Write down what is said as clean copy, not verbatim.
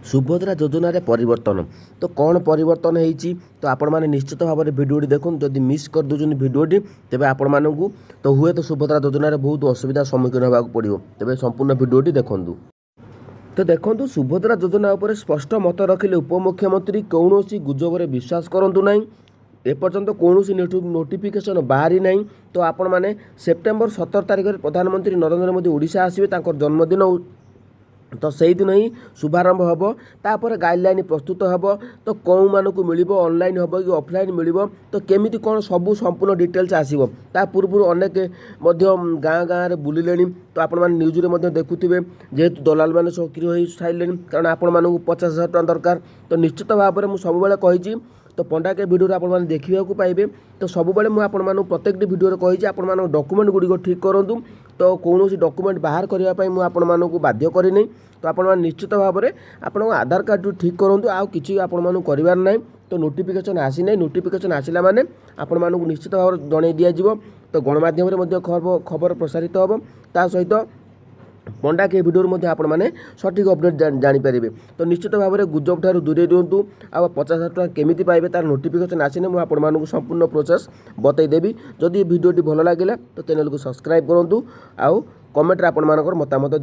सुभद्रा योजन परिवर्तन तो कौन परिवर्तन होती तो आपण मैंने निश्चित भाव में भिडियोटी देखुन जदि मिस कर दूसरी भिडियोटी तेज आपण मानू तो हुए तो सुभद्रा योजन बहुत असुविधा सम्मुखीन होगा पड़ो तेज संपूर्ण भिडियोटी देखूँ। तो देखो सुभद्रा योजना उपर स्पष्ट मत रखिले उपमुख्यमंत्री कौन गुजब विश्वास करूँ ना एपर्यंत कौन नोटिफिकेशन बाहरी ना तो आपण मैंने सेप्टेम्बर 17 तारिख में प्रधानमंत्री नरेंद्र मोदी ओडिशा आसवे जन्मदिन तो से दिन ही शुभारंभ हम तापर गाइडलाइन प्रस्तुत हम तो कौ मानक मिल ऑनलाइन हम कि ऑफलाइन मिल तो केमी कौन सब संपूर्ण डिटेल्स आसो ता पूर्व अनेक गाँ गाँव में बुलिले तो आपण मैंने न्यूज में देखुवे जेहेतु दलाल मैंने सक्रिय हो सारे कारण आपण मानक 50,000 टଙ୍କା दरकार तो निश्चित भाव में मुझे सब कही तो पंडा के भिडियो आपण मैंने देखा पाइबे तो सबुबले मुझे आपण प्रत्येक भिडियो कही आपण डॉक्यूमेंट गुड़िक ठीक करूँ तो कौन डॉक्यूमेंट बाहर करने मुझे आपण बाध्य करनी तो आपण निश्चित भाव में आपण आधार कार्ड जो ठीक करूँ आउ कि आपण करार ना तो नोटिफिकेशन आसी ना नोटिफिकेशन आसला माने आपण मानक निश्चित भाव में जन दिज्व तो गणमाध्यम खबर प्रसारित हम ता सहित पंडा के भिडियो मध्य आपण मैंने सठिक अपडेट जानीपर तो निश्चित भाव में गुजब ठार दूरे दिंतु आ 50,000 टଙ୍କା केमी पाइबे तार नोटिफिकेशन आसने मुझे आपण संपूर्ण प्रोसेस बतईदेवी जदि भिडियोटी भल लगे तो चैनल को सब्सक्राइब करूँ आउ कमेंट आपण मतामत